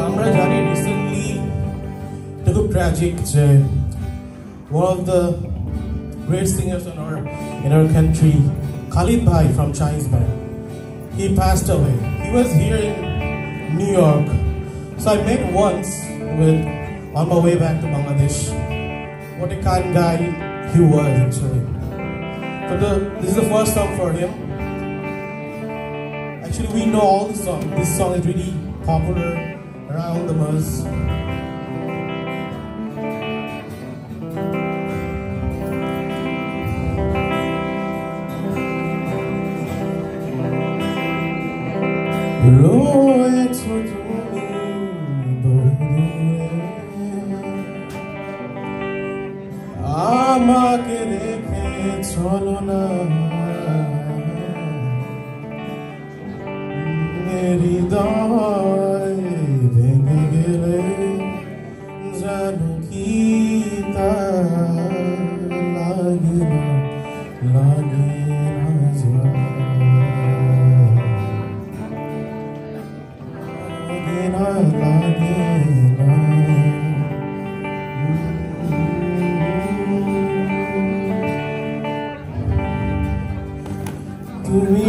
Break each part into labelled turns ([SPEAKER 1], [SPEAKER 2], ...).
[SPEAKER 1] আমরা জানি recently এটা খুব tragic যে one of the great singers in our country, Khalid Bhai from Chinese Band, he passed away. He was here in New York, so I met once on my way back to Bangladesh. What a kind guy he was actually. So this is the first song for him. Actually, we know all the songs. This song is really popular around the Muzz. আমাকে রেখে চলো না হৃদয় ভেঙে গেলে জানো কি তা লাগে না তুমি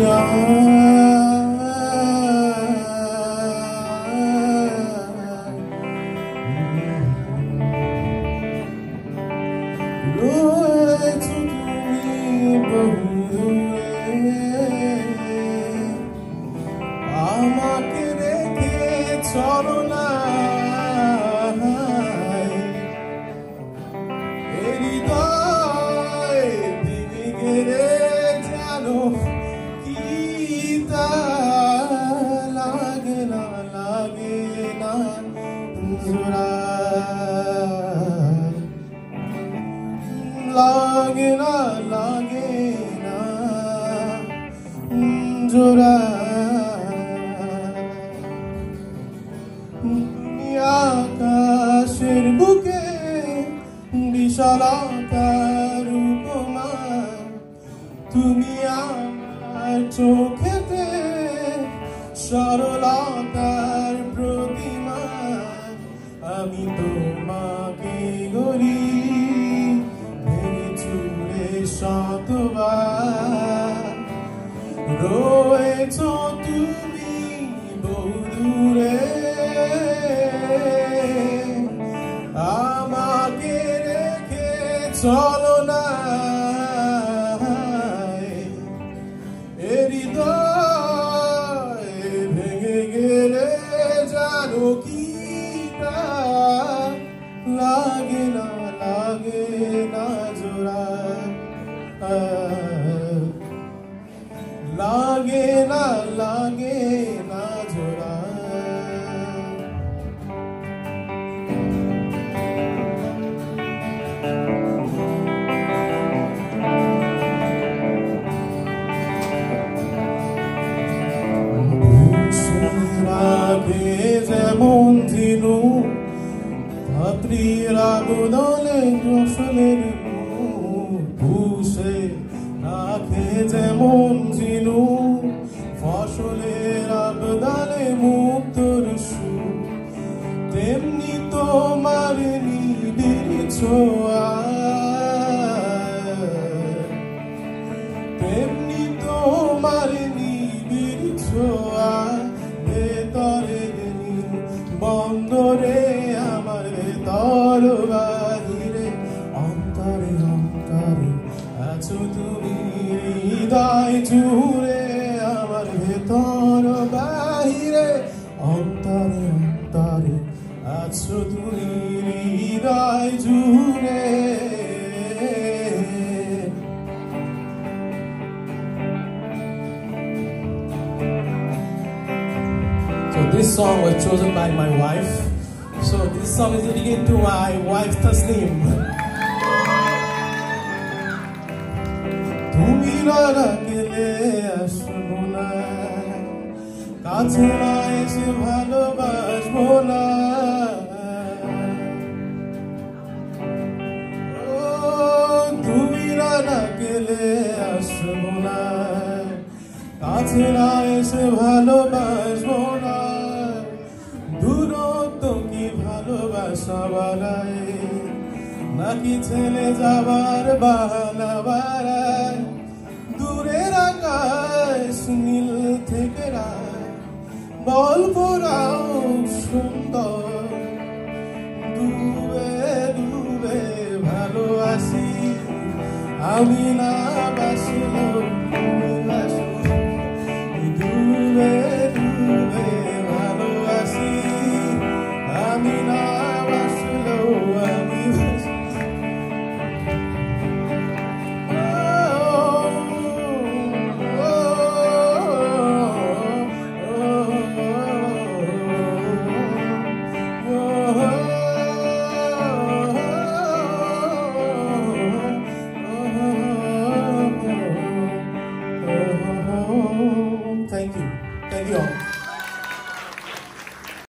[SPEAKER 1] আমাকে রেখে চলো না হৃদয় ভেঙে গেলে জানো কি তা লাগে না জোড়া লাগে না জোড়া আকাশের বুকে বিশালতার উপমা তুমি আমার চোখেতে সরলতার প্রতিমা আমি তোমাকে গড়ি ভেঙে চুরে শতবার রয়েছ তুমি বহু দূরে আমাকে রেখে চলো না হৃদয় ভেঙে গেলে জানো কি লাগে না জোড়া লাগে না জোড়া রাগে যেমন ঝিনু ভাতৃর আগুদলে ফসলের পুষে রাখে যেমন ঝিনু ফসলের আবদালে মুক্তর সুর তেমনি তোমার নিবিড় ছোঁয়া তেমনি তোমার নিবিড় ছোঁয়া বন্দরে আমার ভেতর বাহিরে অন্তরে আছো তুমি হৃদয় জুড়ে আমার ভেতর বাহিরে অন্তরে আছো তুমি হৃদয় জুড়ে So this song was chosen by my wife. So this song is dedicated to my wife Tasneem. তুমি না গেলে আসবো না কাছে না এসে ভালোবাসবো না তুমি না গেলে আসবো না কাছে না এসে ভালোবাসবো না দূর বাসা বানায় নাকি ছেলে যাবার বাহানা বাড়ায় দূরের আকাশ নীল থেকে রায় বল পোড়াও সুন্দর ডুবে ডুবে ভালোবাসি আমি না বাসলেও তুমি বাসো ডুবে ডুবে ভালোবাসি আমি না বাসলেও আমি বাসি Thank you. Thank you all.